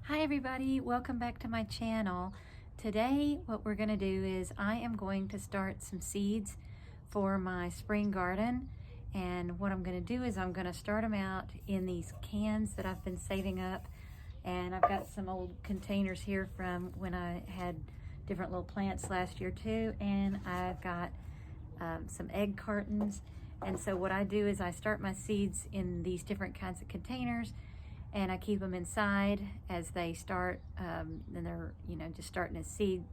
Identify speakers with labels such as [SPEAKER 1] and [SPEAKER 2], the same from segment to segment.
[SPEAKER 1] Hi everybody, welcome back to my channel. Today what we're going to do is I am going to start some seeds for my spring garden, and what I'm going to do is I'm going to start them out in these cans that I've been saving up, and I've got some old containers here from when I had different little plants last year too, and I've got some egg cartons. And so what I do is I start my seeds in these different kinds of containers, and I keep them inside as they start, and they're, just starting as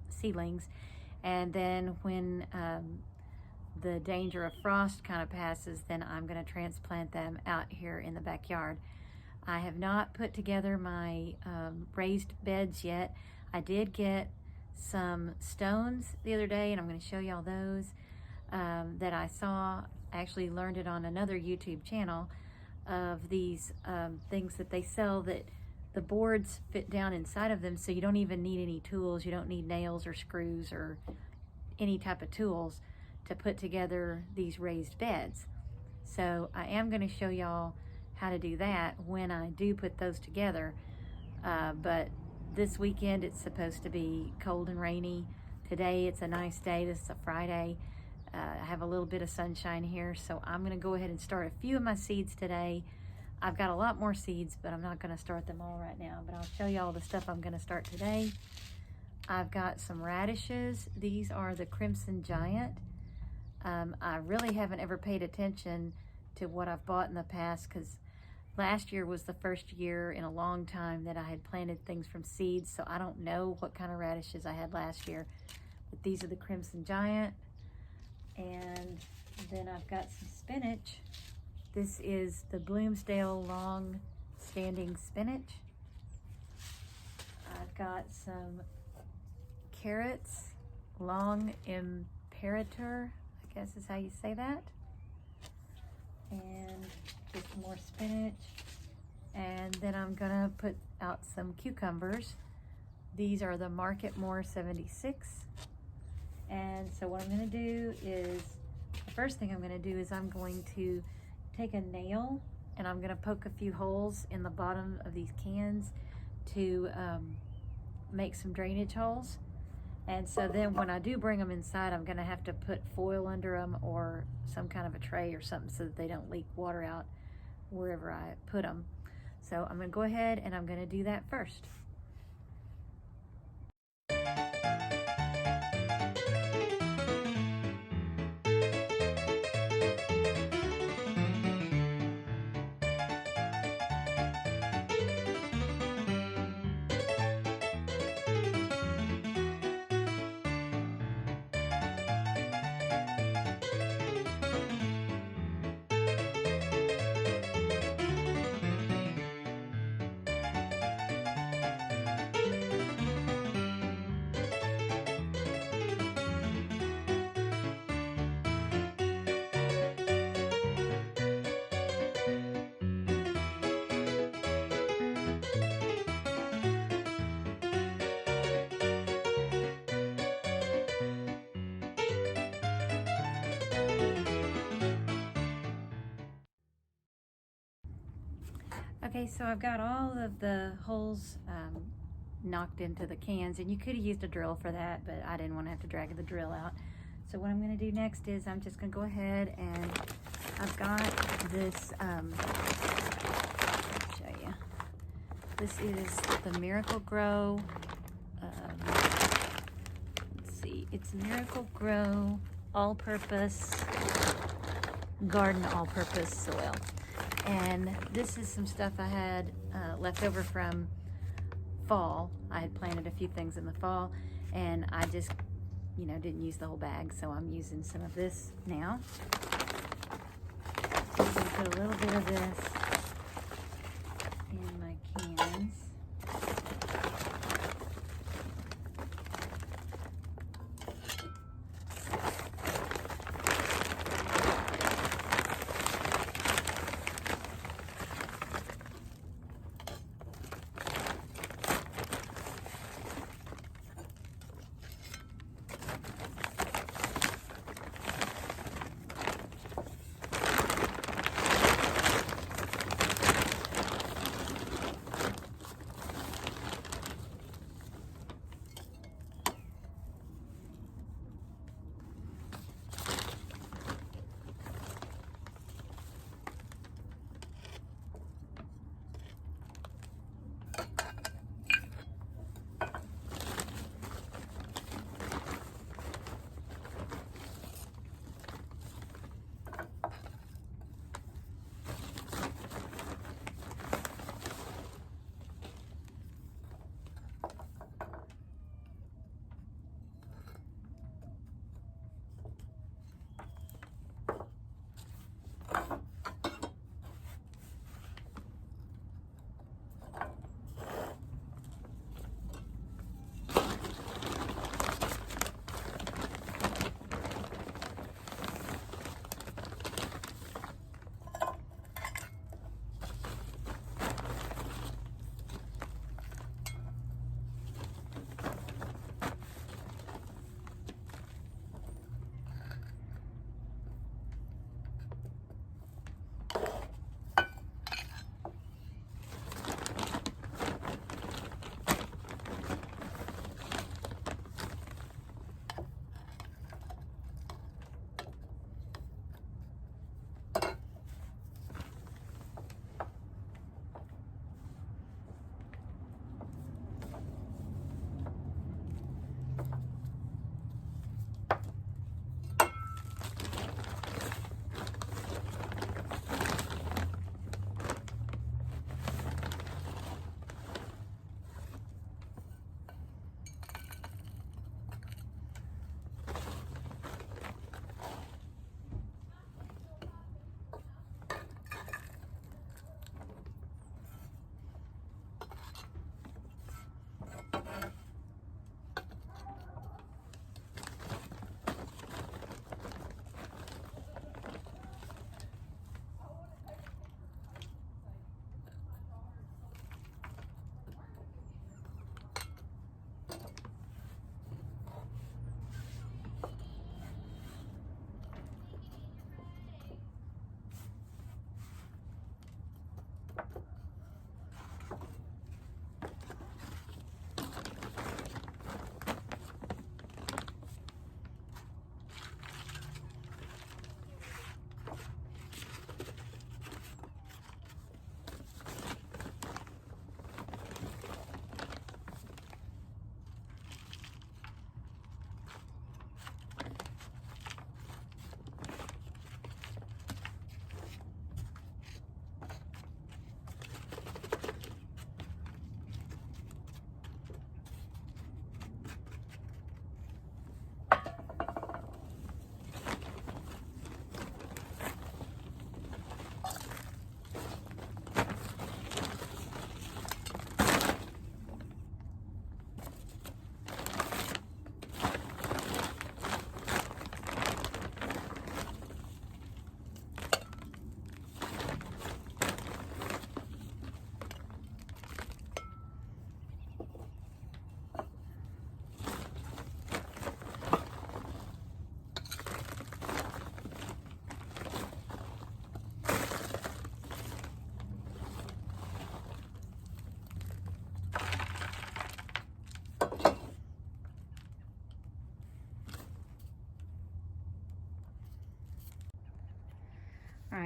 [SPEAKER 1] seedlings. And then when the danger of frost kind of passes, then I'm going to transplant them out here in the backyard. I have not put together my raised beds yet. I did get some stones the other day, and I'm going to show y'all those that I saw. I actually learned it on another YouTube channel, of these things that they sell that the boards fit down inside of them, so you don't even need any tools. You don't need nails or screws or any type of tools to put together these raised beds. So I am going to show y'all how to do that when I do put those together. But this weekend it's supposed to be cold and rainy. Today it's a nice day. This is a Friday. I have a little bit of sunshine here, so I'm going to go ahead and start a few of my seeds today. I've got a lot more seeds, but I'm not going to start them all right now, but I'll show you all the stuff I'm going to start today. I've got some radishes. These are the Crimson Giant. I really haven't ever paid attention to what I've bought in the past, because last year was the first year in a long time that I had planted things from seeds, so I don't know what kind of radishes I had last year. But these are the Crimson Giant. And then I've got some spinach. This is the Bloomsdale long standing spinach. I've got some carrots, long imperator, I guess is how you say that. And just more spinach. And then I'm gonna put out some cucumbers. These are the Market More 76. And so what I'm going to do is, the first thing I'm going to do is I'm going to take a nail and I'm going to poke a few holes in the bottom of these cans to make some drainage holes. And so then when I do bring them inside, I'm going to have to put foil under them or some kind of a tray or something so that they don't leak water out wherever I put them. So I'm going to go ahead and I'm going to do that first. Okay, so I've got all of the holes knocked into the cans, and you could have used a drill for that, but I didn't want to have to drag the drill out. So what I'm going to do next is I'm just going to go ahead and I've got this, I'll show you. This is the Miracle Grow, let's see, it's Miracle Grow All-Purpose Garden All-Purpose Soil. And this is some stuff I had left over from fall. I had planted a few things in the fall, and I just, didn't use the whole bag, so I'm using some of this now. So I'll put a little bit of this in my cans.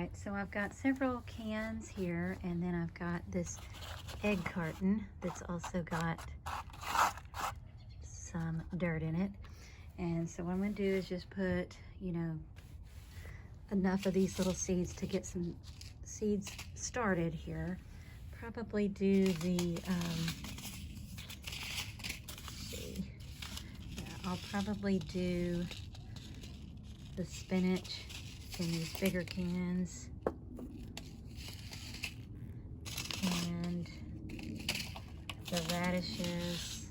[SPEAKER 1] right, so I've got several cans here, and then I've got this egg carton that's also got some dirt in it. And so what I'm going to do is just put, you know, enough of these little seeds to get some seeds started here. Probably do the, let's see, yeah, I'll probably do the spinach in these bigger cans, and the radishes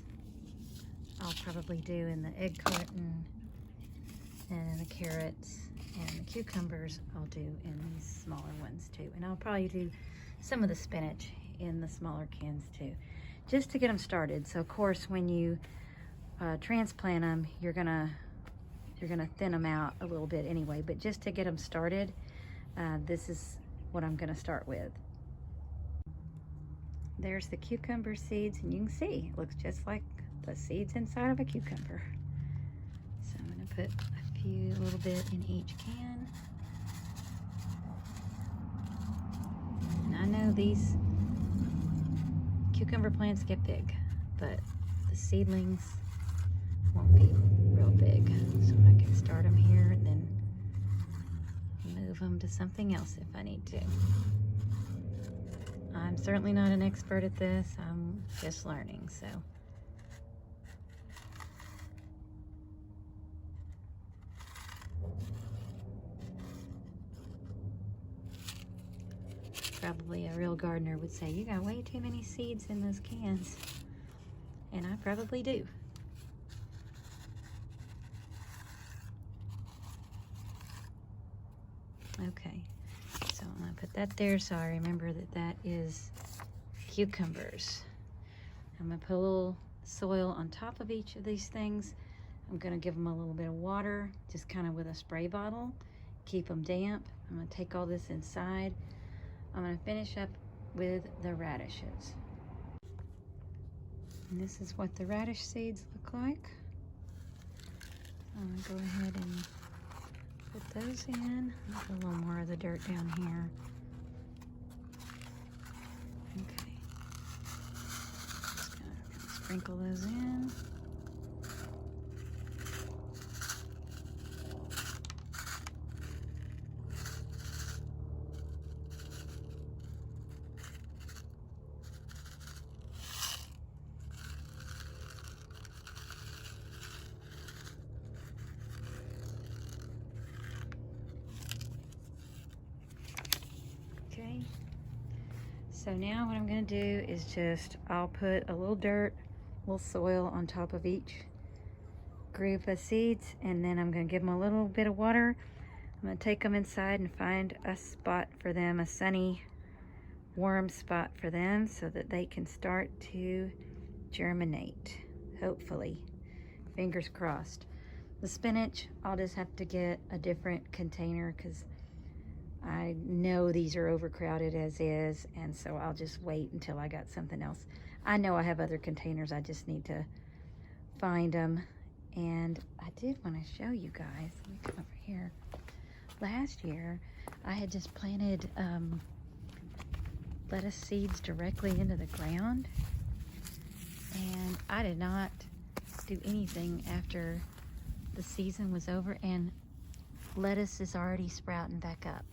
[SPEAKER 1] I'll probably do in the egg carton, and the carrots and the cucumbers I'll do in these smaller ones too. And I'll probably do some of the spinach in the smaller cans too, just to get them started. So of course when you transplant them, you're gonna thin them out a little bit anyway, but just to get them started, this is what I'm gonna start with. There's the cucumber seeds, and you can see it looks just like the seeds inside of a cucumber. So I'm gonna put a little bit in each can. And I know these cucumber plants get big, but the seedlings won't be real big. So I can start them here and then move them to something else if I need to. I'm certainly not an expert at this. I'm just learning, so. Probably a real gardener would say, you got way too many seeds in those cans. And I probably do. Okay, so I'm gonna put that there so I remember that that is cucumbers. I'm gonna put a little soil on top of each of these things. I'm gonna give them a little bit of water, just kind of with a spray bottle, keep them damp. I'm gonna take all this inside. I'm gonna finish up with the radishes. And this is what the radish seeds look like. I'm gonna go ahead and put those in. Put a little more of the dirt down here. Okay. Just gonna sprinkle those in. Okay, so now what I'm going to do is I'll put a little dirt, a little soil on top of each group of seeds, and then I'm going to give them a little bit of water. I'm going to take them inside and find a spot for them, a sunny, warm spot for them so that they can start to germinate, hopefully. Fingers crossed. The spinach, I'll just have to get a different container because I know these are overcrowded as is, and so I'll just wait until I got something else. I know I have other containers, I just need to find them. And I did want to show you guys, let me come over here. Last year, I had just planted lettuce seeds directly into the ground, and I did not do anything after the season was over, and lettuce is already sprouting back up.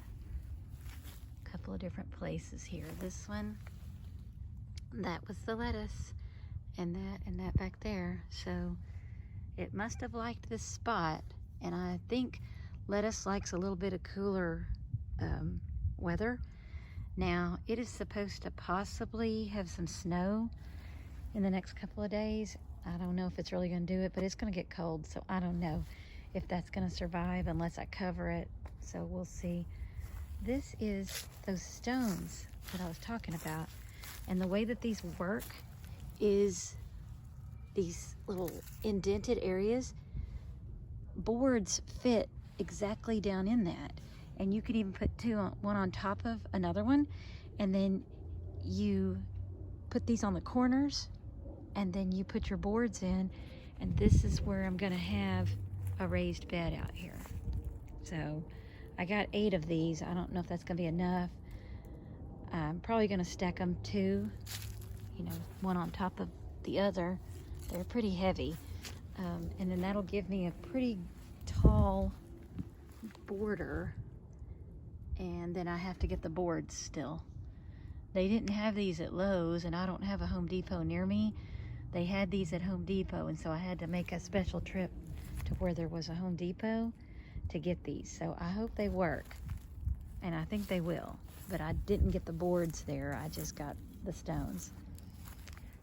[SPEAKER 1] Couple of different places here. This one, that was the lettuce, and that back there. So it must have liked this spot, and I think lettuce likes a little bit of cooler weather. Now it is supposed to possibly have some snow in the next couple of days. I don't know if it's really going to do it, but it's going to get cold, so I don't know if that's going to survive unless I cover it. So we'll see. This is those stones that I was talking about. And the way that these work is these little indented areas, boards fit exactly down in that. And you could even put one on top of another one. And then you put these on the corners, and then you put your boards in. And this is where I'm gonna have a raised bed out here. So I got 8 of these. I don't know if that's gonna be enough. I'm probably gonna stack them 2, you know, one on top of the other. They're pretty heavy. And then that'll give me a pretty tall border. And then I have to get the boards still. They didn't have these at Lowe's, and I don't have a Home Depot near me. They had these at Home Depot, and so I had to make a special trip to where there was a Home Depot to get these. So I hope they work, and I think they will. But I didn't get the boards there. I just got the stones.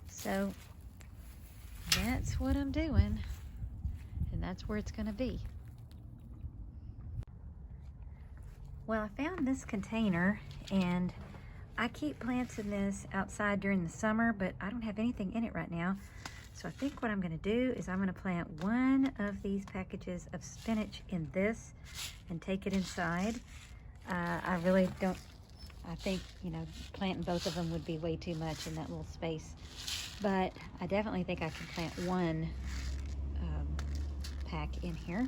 [SPEAKER 1] So that's what I'm doing, and that's where it's gonna be. Well, I found this container, and I keep plants in this outside during the summer, but I don't have anything in it right now. So I think what I'm gonna do is I'm gonna plant one of these packages of spinach in this and take it inside. I really don't, I think, you know, planting both of them would be way too much in that little space. But I definitely think I can plant one pack in here.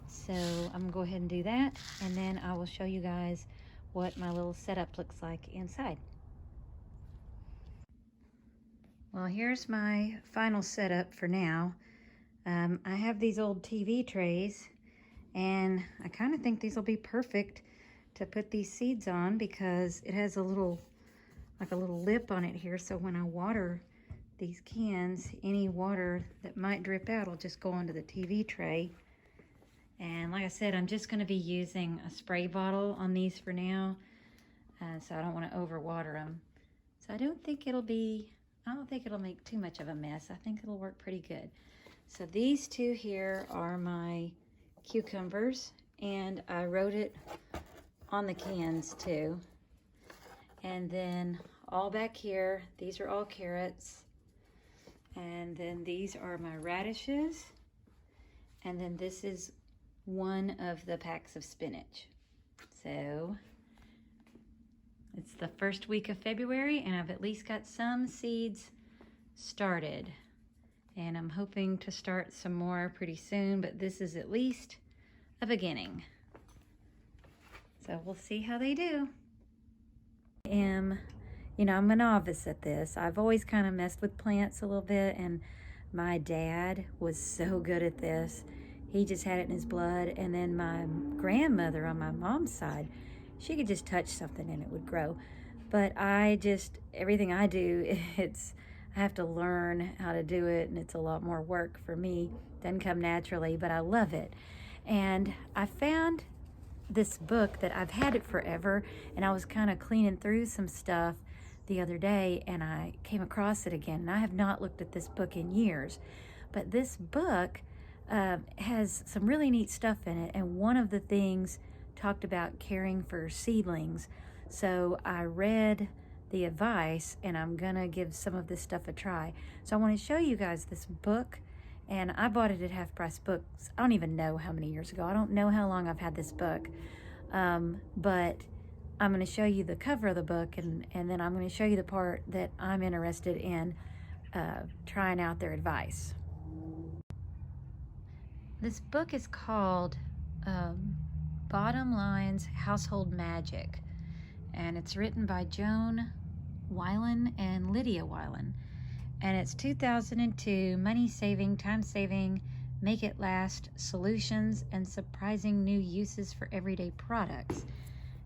[SPEAKER 1] So I'm gonna go ahead and do that, and then I will show you guys what my little setup looks like inside. Well, here's my final setup for now. I have these old TV trays, and I kind of think these will be perfect to put these seeds on because it has a little, like a little lip on it here, so when I water these cans, any water that might drip out will just go onto the TV tray. And like I said, I'm just going to be using a spray bottle on these for now, so I don't want to overwater them. So I don't think it'll make too much of a mess. I think it'll work pretty good. So these 2 here are my cucumbers, and I wrote it on the cans too. And then all back here, these are all carrots. And then these are my radishes. And then this is one of the packs of spinach. So it's the first week of February, and I've at least got some seeds started. And I'm hoping to start some more pretty soon, but this is at least a beginning. So we'll see how they do. I'm a novice at this. I've always kind of messed with plants a little bit, and my dad was so good at this. He just had it in his blood. And then my grandmother on my mom's side, she could just touch something and it would grow. But everything I do, I have to learn how to do it, and it's a lot more work for me. Doesn't come naturally, but I love it. And I found this book that I've had it forever, and I was kind of cleaning through some stuff the other day, and I came across it again. And I have not looked at this book in years, but this book has some really neat stuff in it, and one of the things talked about caring for seedlings. So I read the advice, and I'm gonna give some of this stuff a try. So I want to show you guys this book, and I bought it at Half Price Books. I don't even know how many years ago. I don't know how long I've had this book, but I'm going to show you the cover of the book, and then I'm going to show you the part that I'm interested in trying out their advice. This book is called Bottom Lines Household Magic, and it's written by Joan Weiland and Lydia Weiland, and it's 2002 money-saving, time-saving, make-it-last solutions and surprising new uses for everyday products.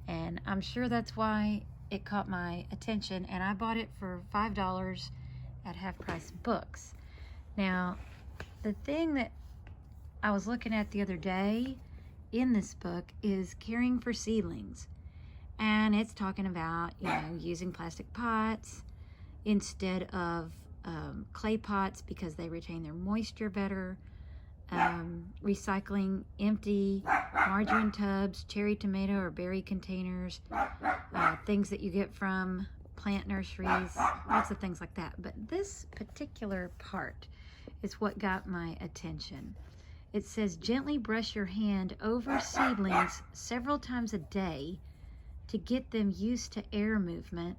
[SPEAKER 1] And I'm sure that's why it caught my attention, and I bought it for $5 at Half Price Books. Now, the thing that I was looking at the other day in this book is caring for seedlings. And it's talking about, using plastic pots instead of clay pots because they retain their moisture better, recycling empty margarine tubs, cherry tomato or berry containers, things that you get from plant nurseries, lots of things like that. But this particular part is what got my attention. It says, gently brush your hand over seedlings several times a day to get them used to air movement,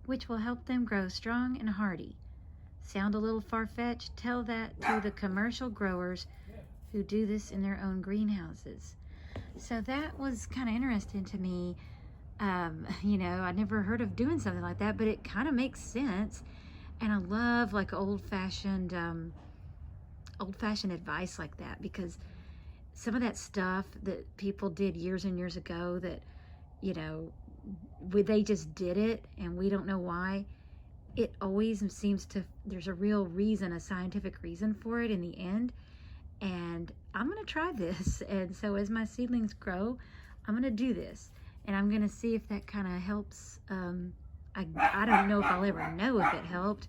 [SPEAKER 1] which will help them grow strong and hardy. Sound a little far-fetched? Tell that to the commercial growers who do this in their own greenhouses. So that was kind of interesting to me. You know, I never heard of doing something like that, but it kind of makes sense. And I love like old-fashioned advice like that, because some of that stuff that people did years and years ago that, you know, they just did it and we don't know why. It always seems to, there's a real reason, a scientific reason for it in the end. And I'm gonna try this. And so as my seedlings grow, I'm gonna do this. And I'm gonna see if that kind of helps. I don't know if I'll ever know if it helped,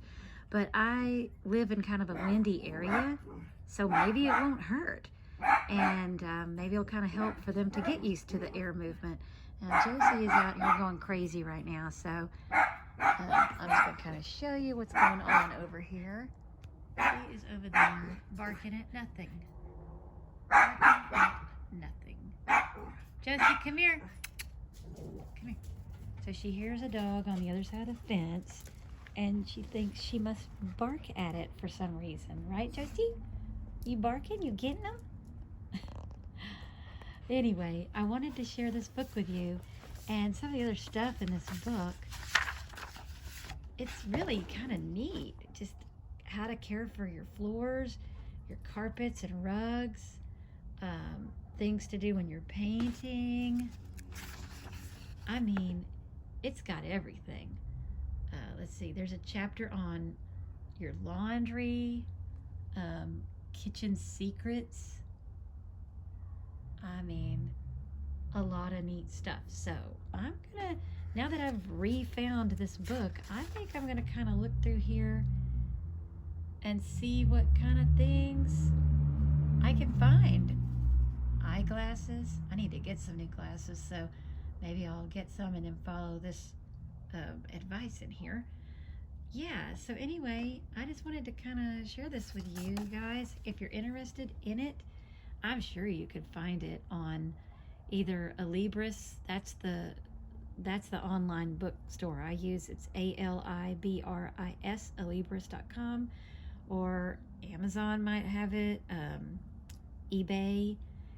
[SPEAKER 1] but I live in kind of a windy area, so maybe it won't hurt. And maybe it'll kind of help for them to get used to the air movement. Josie is out here going crazy right now, so I'm just gonna kind of show you what's going on over here. He is over there barking at nothing. Barking at nothing. Josie, come here. Come here. So she hears a dog on the other side of the fence, and she thinks she must bark at it for some reason. Right, Josie? You barking? You getting them? Anyway, I wanted to share this book with you, and some of the other stuff in this book. It's really kind of neat. Just how to care for your floors, your carpets and rugs, things to do when you're painting. I mean, it's got everything. Let's see, there's a chapter on your laundry, kitchen secrets. I mean, a lot of neat stuff. So I'm gonna, now that I've refound this book, I think I'm gonna kind of look through here and see what kind of things I can find. Eyeglasses. I need to get some new glasses, so maybe I'll get some and then follow this advice in here. Yeah, so anyway, I just wanted to kind of share this with you guys. If you're interested in it, I'm sure you could find it on either Alibris, that's the online bookstore I use. It's ALIBRIS, alibris.com, or Amazon might have it, eBay,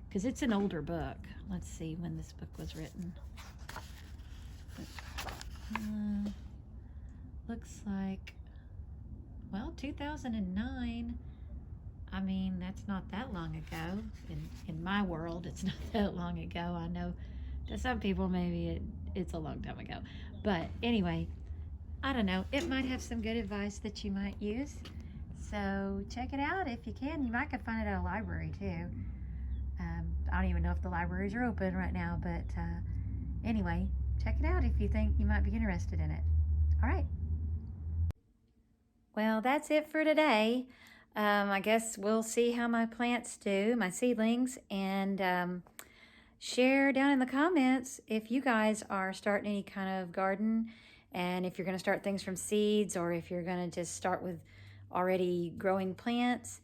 [SPEAKER 1] because it's an older book. Let's see when this book was written. Looks like, well, 2009. I mean, that's not that long ago. In my world, it's not that long ago. I know to some people maybe it's a long time ago. But anyway, I don't know. It might have some good advice that you might use. So check it out if you can. You might could find it at a library too. I don't even know if the libraries are open right now, but anyway, check it out if you think you might be interested in it. All right. Well, that's it for today. I guess we'll see how my plants do, my seedlings, and share down in the comments if you guys are starting any kind of garden, and if you're going to start things from seeds, or if you're going to just start with already growing plants.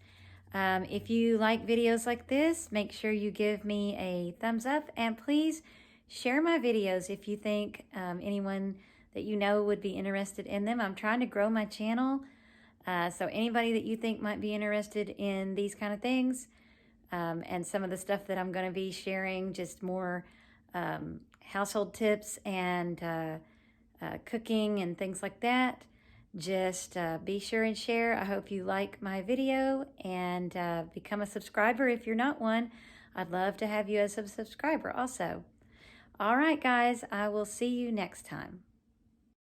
[SPEAKER 1] If you like videos like this, make sure you give me a thumbs up, and please share my videos if you think anyone that you know would be interested in them. I'm trying to grow my channel. So anybody that you think might be interested in these kind of things, and some of the stuff that I'm going to be sharing, just more household tips and cooking and things like that, just be sure and share. I hope you like my video, and become a subscriber if you're not one. I'd love to have you as a subscriber also. All right, guys, I will see you next time.